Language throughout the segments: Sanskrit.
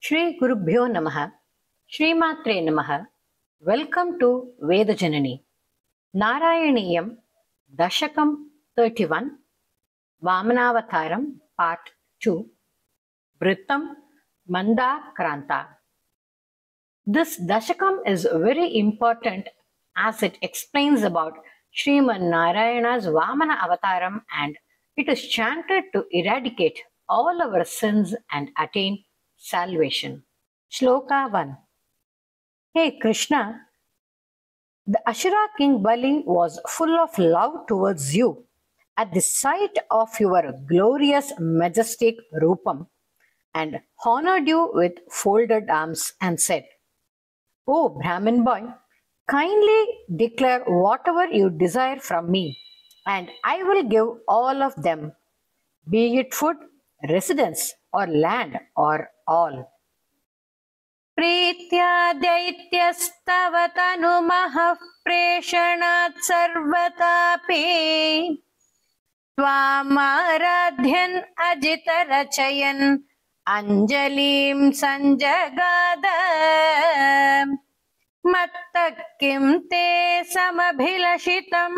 Shri Gurubhyo Namaha, Shri Matre Namaha. Welcome to Vedajanani. Narayaniyam, Dashakam 31, Vamanavataram, Part 2, Vrittam, Manda Kranta. This Dashakam is very important as it explains about Sriman Narayana's Vamana Avataram, and it is chanted to eradicate all our sins and attain salvation. Shloka 1. Hey Krishna, the Ashura king Bali was full of love towards you at the sight of your glorious, majestic Rupam, and honored you with folded arms and said, "Oh Brahmin boy, kindly declare whatever you desire from me, and I will give all of them, be it food, residence, or land, or all." प्रीत्या दैत्यस्तव तनुमहः प्रेषणात् सर्वतापि त्वामाराध्यन् अजितरचयन् अञ्जलिं सञ्जगाद मत्तः किं ते समभिलषितं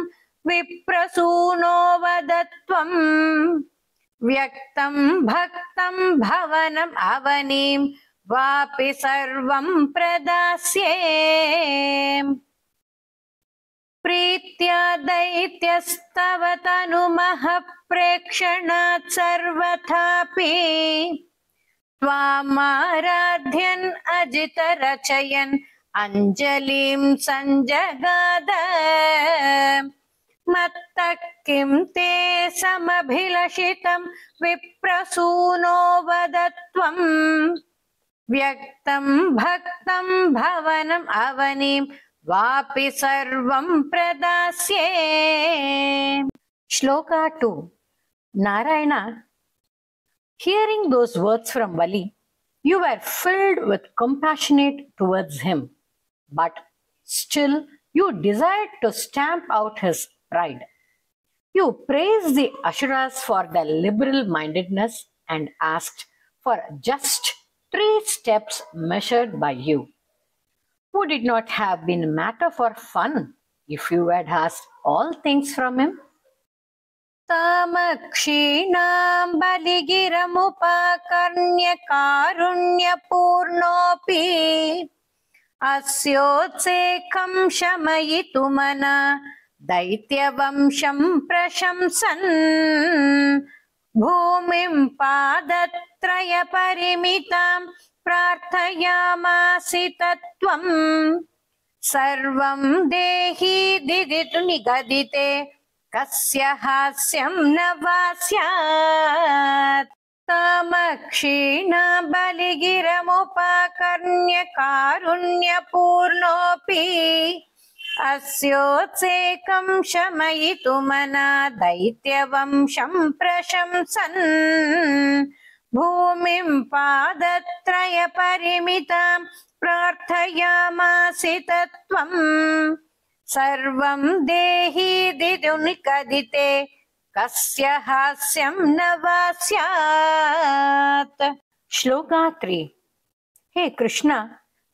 विप्रसूनो वदत्वम् व्यक्तं भक्तं भवनम् अवनीं वापि सर्वं प्रदास्ये प्रीत्या दैत्यस्तव तनुमहः प्रेक्षणात् सर्वथापि त्वामाराध्यन् अजितरचयन् अञ्जलिं सञ्जगाद मत्तः किं ते समभिलषितं विप्रसूनो वदत्वम् व्यक्तं भक्तं भवनम् अवनीं वापि सर्वं प्रदास्ये. Shloka 2. Narayana, hearing those words from Bali, you were filled with compassion towards him, but still you desired to stamp out his pride. You praised the Asuras for their liberal mindedness and asked for just 3 steps measured by you. Would it not have been a matter for fun if you had asked all things from him? Tamakshīnām baligiramupakarnya karunyapurnopi asyotsekam shamayitumana daityavamsham prashamsan भूमिं पादत्रयपरिमितां प्रार्थयामासि तत्त्वं सर्वं देहि दिदितु निगदिते कस्य हास्यं न वा स्यात् तामक्षीणा बलिगिरमुपाकर्ण्य कारुण्यपूर्णोऽपि अस्योत्सेकं शमयितुमना दैत्यवंशं प्रशंसन् भूमिं पादत्रयपरिमितां प्रार्थयामासि तत्त्वं सर्वं देहि दिदुनिकदिते कस्य हास्यं न वा स्यात्. Shloka 3. Hey Krishna,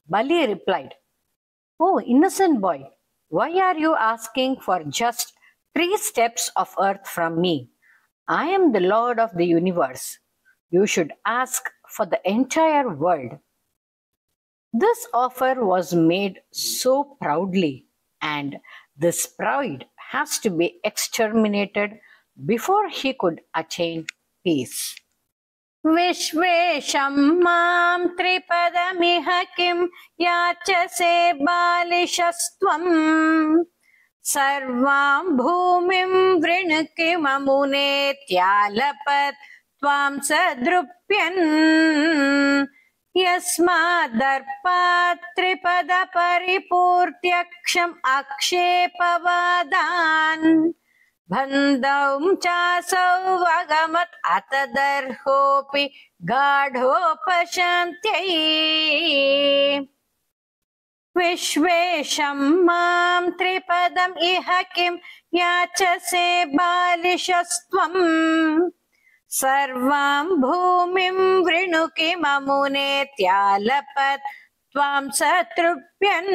Bali replied, "Oh innocent boy, why are you asking for just 3 steps of earth from me? I am the Lord of the universe. You should ask for the entire world." This offer was made so proudly, and this pride has to be exterminated before he could attain peace. विश्वेशं मां त्रिपदमिह किं याचसे बालिशस्त्वं सर्वां भूमिं वृणकिममुनेत्यालपत् त्वां सदृप्यन् यस्मादर्पात् त्रिपदपरिपूर्त्यक्षम् आक्षेपवादान् बन्धं चासौ वगमत् अतदर्होऽपि गाढोपशान्त्यै विश्वेशं मां त्रिपदम् इह किं याचसे बालिशस्त्वं सर्वां भूमिं वृणुकि ममुनेत्यालपत् त्वां सतृप्यन्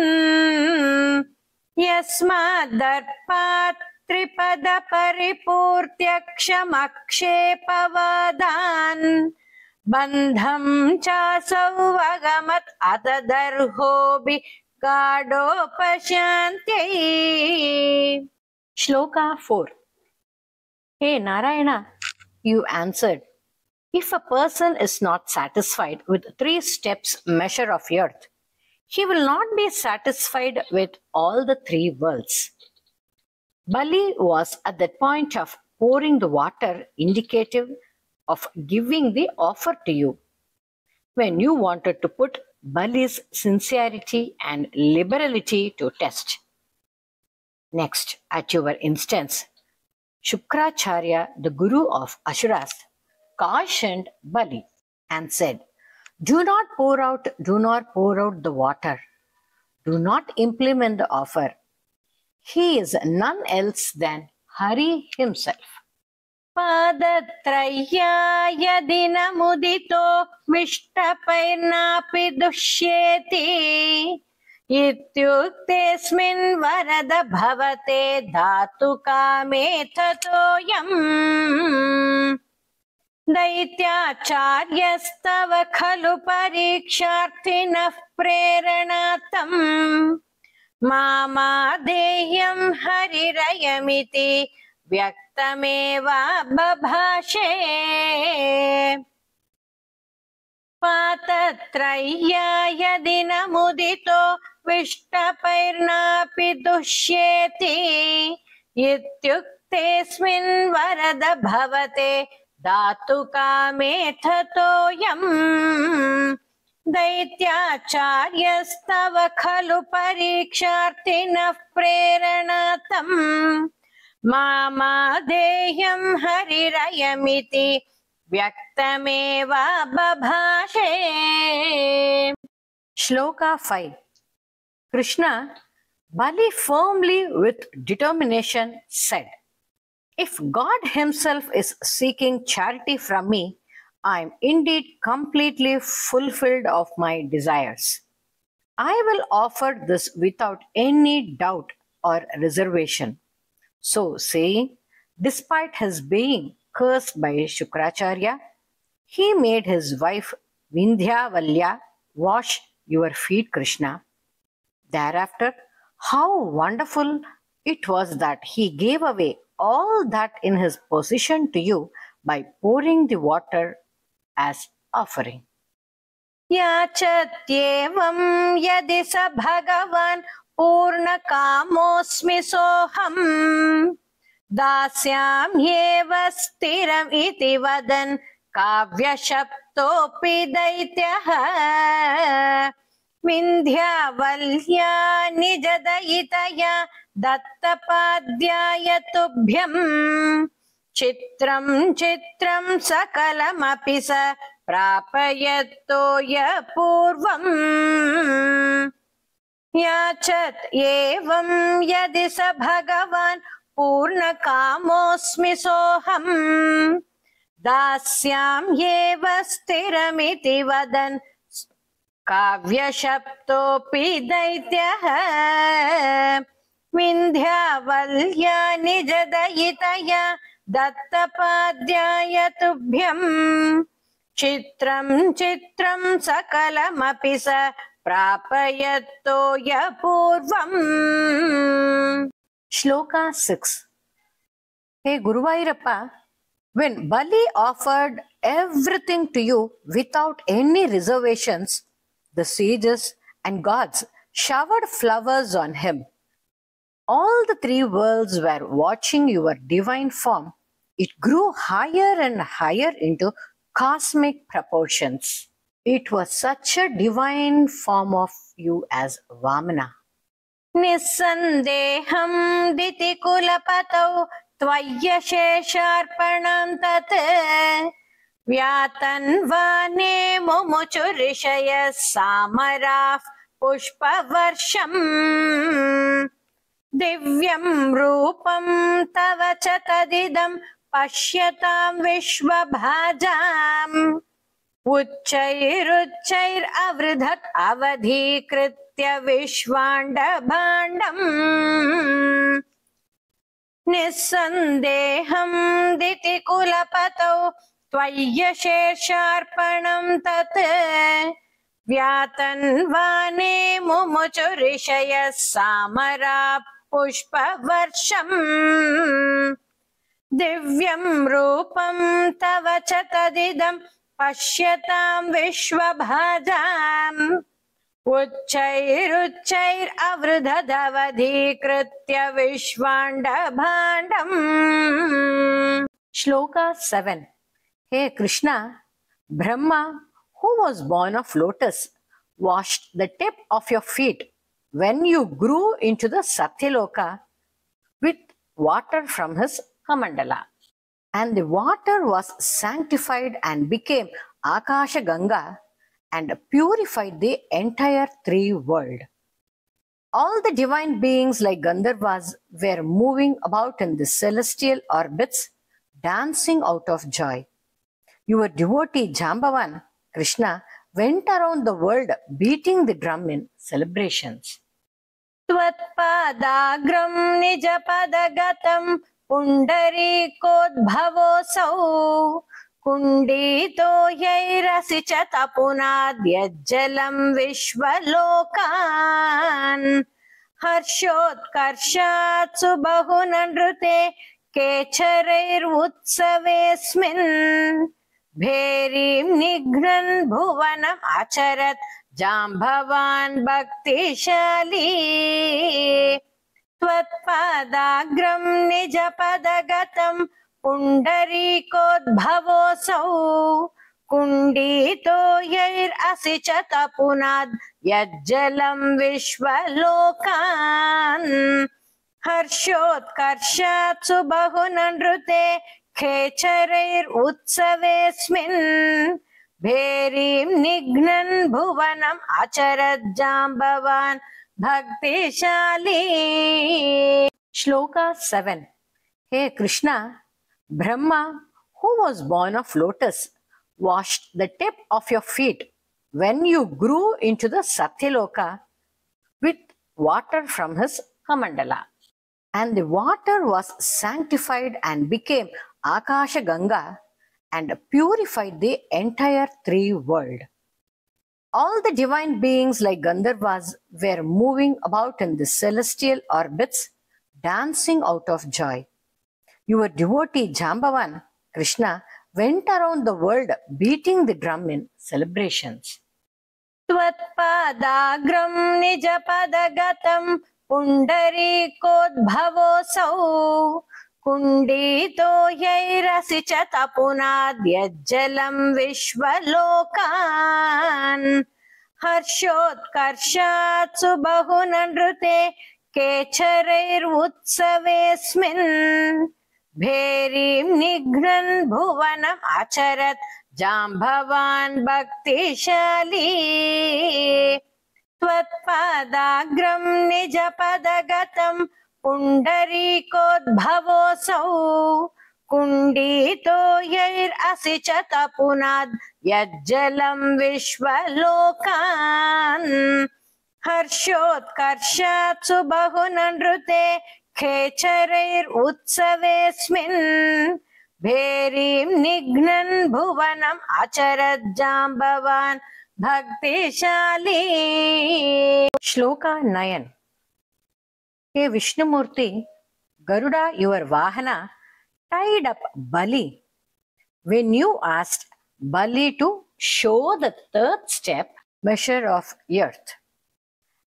यस्मादर्पात् त्रिपदपरिपूर्त्यक्षमक्षेपवादान् बन्धं चासौ अगमत् अतदर्होऽपि गाढोपशान्त्यै. Shloka 4. Hey Narayana, you answered, if a person is not satisfied with 3 steps measure of earth, he will not be satisfied with all the 3 worlds. Bali was at that point of pouring the water, indicative of giving the offer to you. When you wanted to put Bali's sincerity and liberality to test. Next, at your instance, Shukracharya, the guru of Asuras, cautioned Bali and said, do not pour out the water. Do not implement the offer. He is none else than Hari himself. Padatrayya dinamudito vishtapaynapi dushyeti ityuktesmin varada bhavate dhatu kame thatoyam. दैत्याचार्यस्तव खलु परीक्षार्थिनः प्रेरणार्थं मामादेह्यं हरिरयमिति व्यक्तमेव बभाषे. पातत्रय्याय दिनमुदितो विष्टपैर्नापि दुष्येति इत्युक्तेऽस्मिन् वरद भवते धातु कामे थतोऽयम्. दैत्याचार्यस्तव खलु परीक्षार्थिनः प्रेरणार्थं मामादेह्यं हरिरयमिति व्यक्तमेव बभाषे. Shloka 5. Krishna, Bali firmly with determination said, if God himself is seeking charity from me, I am indeed completely fulfilled of my desires. I will offer this without any doubt or reservation. So saying, despite his being cursed by Shukracharya, he made his wife Vindhyavalya wash your feet, Krishna. Thereafter, how wonderful it was that he gave away all that in his possession to you by pouring the water as offering. Yachatyevam yadi sa bhagavan purna kamosmi soham dasyam yeva stiram iti vadan kavya shaptopi daityaha Vindhyavalya nijadayitaya dattapadyaya tubhyam chitram chitram sakalamapi sa prapayattoya purvam. Yachat evam yadi sa bhagavan purna kamosmi soham dasyam yeva stiramiti vadan Kavya Shaptopi Daityaha Vindhyavalya Nijadayitaya Dattapadyaya Tubhyam Chitram Chitram Sakalam Sa Prapayattoya Purvam. Shloka 6. Hey Guruvayurappa, when Bali offered everything to you without any reservations, the sages and gods showered flowers on him. All the 3 worlds were watching your divine form. It grew higher and higher into cosmic proportions. It was such a divine form of you as Vamana. Nisandeham diti kulapatau tvaya shesharpanam tate Vyatanvane mumuchurishaya samaraf pushpavarsham Divyam rupam tava cha tadidam पश्यतां विश्वभाजाम् उच्चैरुच्चैरवृधत् अवधीकृत्य विश्वाण्डभाण्डम् निस्सन्देहं दितिकुलपतौ त्वय्यशेषार्पणं तत् व्यातन्वाने मुमुचुऋषयः सामरा पुष्पवर्षम् दिव्यं रूपं तव च तदिदं पश्यतां विश्वभाजाम् उच्चैरुच्चैरवृधदवधीकृत्य विश्वाण्डभाण्डम्. Shloka 7. Hey Krishna, Brahma, who was born of lotus, washed the tip of your feet when you grew into the Satyaloka with water from his Kamandala. And the water was sanctified and became Akasha Ganga and purified the entire three world. All the divine beings like Gandharvas were moving about in the celestial orbits, dancing out of joy. Your devotee Jambavan, Krishna, went around the world beating the drum in celebrations. Tvatpadagram nijapadagatam pundarikoddhavosau कुण्डीतो यैरसि च तपुनाद्यज्जलं विश्वलोकान् हर्षोत्कर्षात् सुबहुननृते केचरैरुत्सवेऽस्मिन् भेरीं निघ्नन् भुवनम् आचरत् जाम्बवान् भक्तिशाली त्वत्पादाग्रं निजपदगतं पुण्डरीकोद्भवोऽसौ कुण्डीतो यैरसि च तपुनाद् यज्जलं विश्वलोकान् हर्षोत्कर्षात् सुबहुननृते खेचरैरुत्सवेऽस्मिन् भेरीं निघ्नन् भुवनम् आचरत् Jambavan भक्तिशाली. Shloka 7. Hey Krishna, Brahma, who was born of lotus, washed the tip of your feet when you grew into the Satyaloka with water from his Kamandala. And the water was sanctified and became Akasha Ganga and purified the entire three world. All the divine beings like Gandharvas were moving about in the celestial orbits, dancing out of joy. Your devotee Jambavan, Krishna, went around the world beating the drum in celebrations. Tvatpadagram nijapadagatam pundarikoddhavosau कुण्डीतो यैरसि च तपुनाद्यज्जलं विश्वलोकान् हर्षोत्कर्षात् सुबहुननृते केचरैरुत्सवेऽस्मिन् भेरीं निघ्नन् भुवनम् आचरत् जाम्बवान् भक्तिशाली त्वत्पादाग्रं निजपदगतं पुण्डरीकोद्भवोऽसौ कुण्डीतो यैरसि च तपुनाद् यज्जलं विश्वलोकान् हर्षोत्कर्षात् सुबहुननृते खेचरैरुत्सवेऽस्मिन् भेरीं निघ्नन् भुवनम् आचरत् Jambavan भक्तिशाली. Shloka 9. Hey Vishnumurti, Garuda, your Vahana, tied up Bali when you asked Bali to show the third step measure of earth.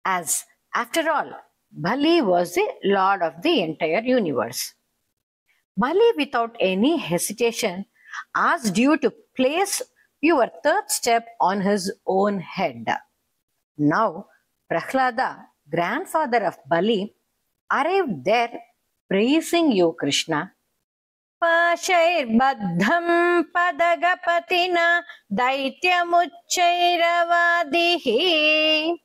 As after all, Bali was the lord of the entire universe. Bali, without any hesitation, asked you to place your third step on his own head. Now, Prahlada, grandfather of Bali, arrived there praising you, Krishna. Pashairbadham padagapatina daityamuchairavadihi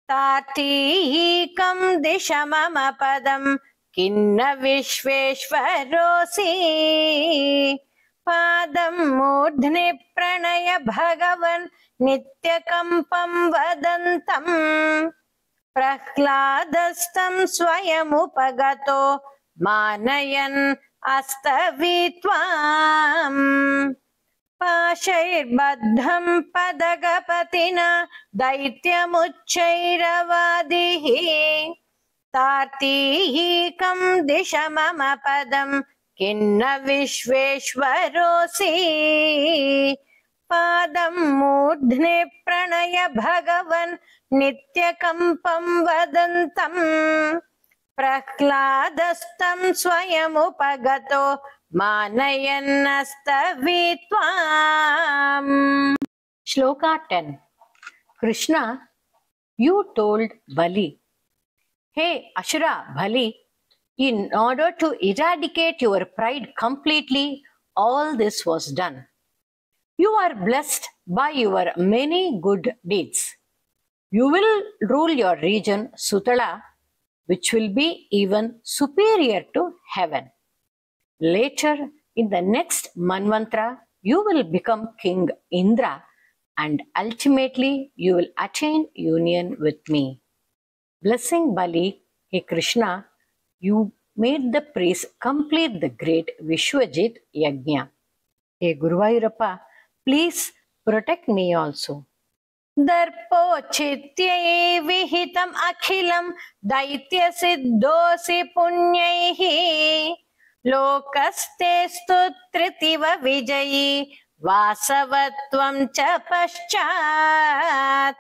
Tatikam dishamama padam किन्न विश्वेश्वरोऽसि पादं मूर्ध्नि प्रणय भगवन् नित्यकम्पं वदन्तं प्रह्लादस्तं स्वयमुपगतो मानयन् अस्तवीत्वाम् पाशैर्बद्धं पदगपतिना दैत्यमुच्चैरवादिः तार्तीहीकं दिश मम पदं किन्न विश्वेश्वरोऽसि पादं मूर्ध्नि प्रणय भगवन् नित्यकम्पं वदन्तं प्रह्लादस्तं स्वयमुपगतो मानयन्नस्तवीत्वाम्. Shloka 10. Krishna, you told Bali, "Hey Ashura Bali, in order to eradicate your pride completely, all this was done. You are blessed by your many good deeds. You will rule your region Sutala, which will be even superior to heaven. Later, in the next Manvantara, you will become King Indra, and ultimately you will attain union with me." Blessing Bali, hey Krishna, you made the priest complete the great Vishwajit Yajna. Hey Guruvayurappa, please protect me also. दर्पोचित्यै विहितम् अखिलं दैत्यसिद्धोऽसि पुण्यैः लोकस्तेस्तु तृतीव विजयी वासवत्वं च पश्चात्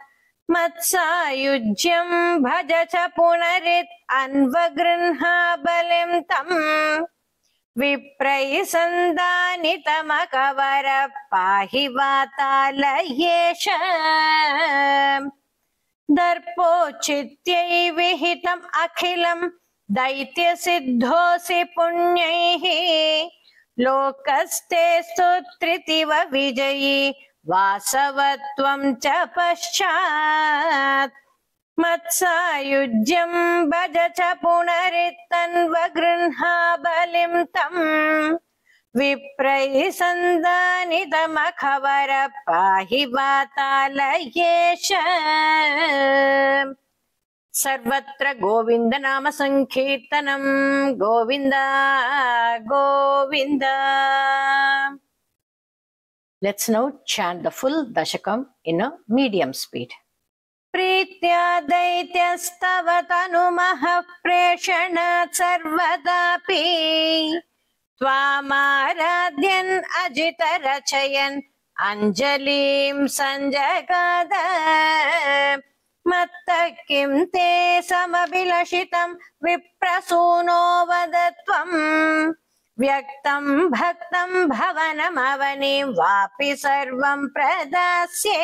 मत्सायुज्यं भज च पुनरित् अन्वगृह्णा बलिं तम् विप्रैः सन्दानितमकवर पाहि वातालयेश दर्पोचित्यै विहितम् अखिलं दैत्यसिद्धोऽसि पुण्यैः लोकस्तेस्तु तृतीव विजयी वासवत्वं च पश्चात् मत्सायुज्यं भज च पुनरित्तन्वगृह्णा बलिं तम् विप्रैः सन्दानितमखवर पाहि वातालयेश. सर्वत्र गोविंद नाम संकीर्तनं Govind Govind. Let's now chant the full Dashakam in a medium speed. प्रीत्या दैत्यस्तव तनुमः प्रेषणात् सर्वदापि त्वामाराध्यन् अजितरचयन् अञ्जलिं सञ्जगाद मत्तः किं ते समभिलषितं विप्रसूनो वद त्वम् व्यक्तं भक्तं भवनमवनिं वापि सर्वं प्रदास्ये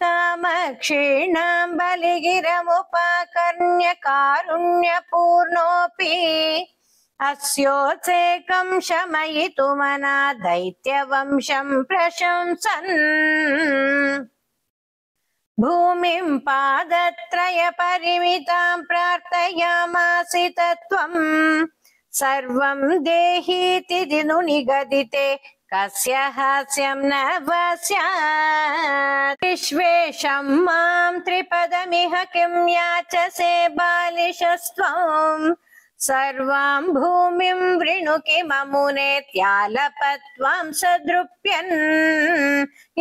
तामक्षीणां बलिगिरमुपाकर्ण्य कारुण्यपूर्णोऽपि अस्योत्सेकं शमयितुमना दैत्यवंशं प्रशंसन् भूमिं पादत्रयपरिमितां प्रार्थयामासित त्वम् सर्वं देहीति दिनु निगदिते कस्य हास्यं न वस्यात् विश्वेशं मां त्रिपदमिह किं याचसे बालिशस्त्वं सर्वां भूमिं वृणु किममुनेत्यालपत्वां सदृप्यन्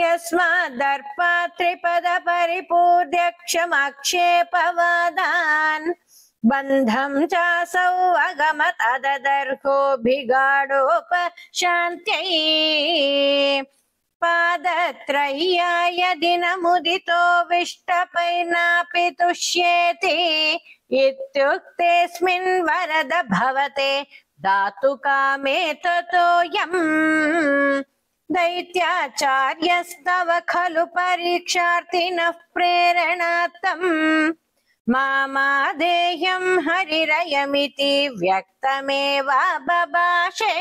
यस्मादर्पात् त्रिपद परिपूर्ध्यक्षमक्षेपवादान् बन्धं चासौ अगमत् अददर्होऽभिगाढोपशान्त्यै पादत्रय्या यदि न मुदितो विष्टपैर्नापि तुष्येति इत्युक्तेऽस्मिन् वरद भवते दातु कामे ततोऽयम् दैत्याचार्यस्तव खलु परीक्षार्थिनः प्रेरणार्थम् मामादेह्यं हरिरयमिति व्यक्तमेव बभाषे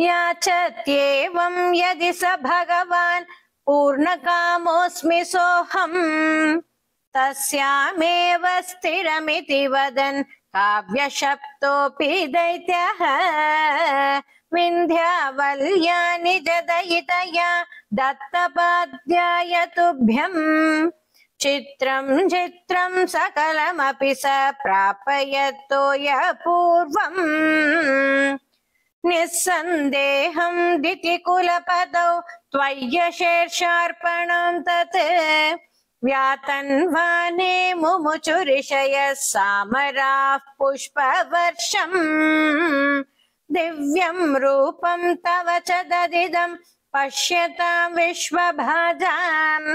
याचत्येवं यदि स भगवान् पूर्णकामोऽस्मि सोऽहम् तस्यामेव स्थिरमिति वदन् काव्यशप्तोऽपि दैत्यः विन्ध्यावल्या निजदयितया दत्तपाद्याय तुभ्यम् चित्रं चित्रं सकलमपि स प्रापयत्तोयपूर्वम् निस्सन्देहं दितिकुलपदौ त्वय्यशेर्षार्पणं तत् व्यातन्वाने मुमुचुरिषयः सामराः पुष्पवर्षम् दिव्यं रूपं तव च ददिदं पश्यतां विश्वभाजाम्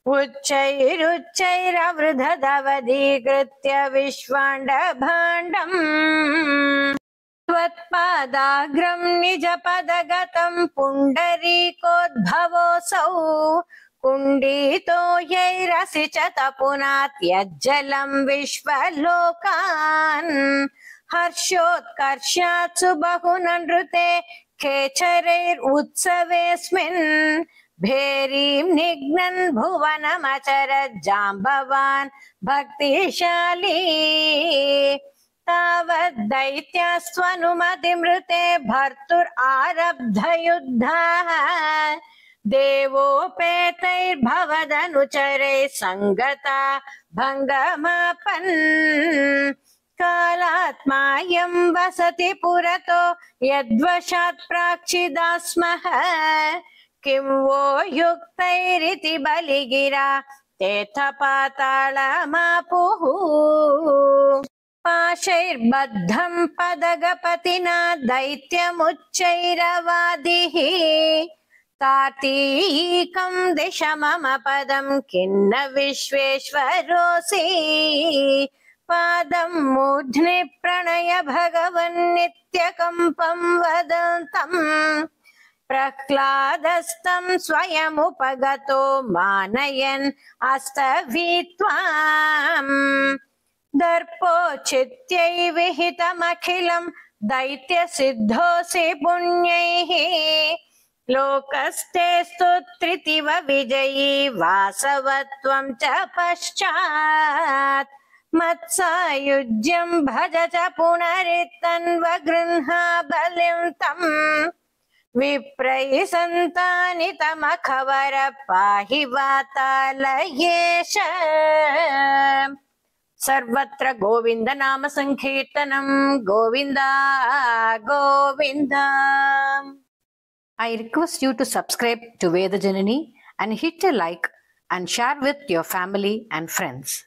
उच्चैरुच्चैरवृधदवधीकृत्य विश्वाण्डभाण्डम् त्वत्पादाग्रं निजपदगतं पुण्डरीकोद्भवोऽसौ कुण्डितो यैरसि च तपुनात् यज्जलं विश्वलोकान् हर्षोत्कर्षात् सुबहुननृते खेचरैरुत्सवेऽस्मिन् भेरीं निघ्नन् भुवनमचरत् जाम्बवान् भक्तिशाली तावद् दैत्यास्त्वनुमतिमृते भर्तुरारब्धयुद्धः देवोपेतैर्भवदनुचरैः सङ्गता भङ्गमापन् कालात्मायं वसति पुरतो यद्वशात् प्राक्षिदा स्मः किं वो युक्तैरिति बलिगिरा तेऽथ पाताళमापुः पाशैर्बद्धं पदगपतिना दैत्यमुच्चैरवादिः तातीकं दिश मम पदं किन्न विश्वेश्वरोऽसि पादं मूर्ध्नि प्रणय भगवन्नित्यकम्पं वदन्तम् प्रह्लादस्तं स्वयमुपगतो मानयन् अस्तवीत्वाम् दर्पोचित्यै विहितमखिलं दैत्यसिद्धोऽसि पुण्यैः लोकस्ते स्तुत्रितिव विजयी वासवत्वं च पश्चात् मत्सायुज्यं भज च पुनरित्तन्व गृह्णा बलिं तम् विप्रैः सन्तानितमखवर पाहि वातालयेश सर्वत्र गोविंद नाम संकीर्तनम Govind Govind. I request you to subscribe to Veda Janani and hit a like and share with your family and friends.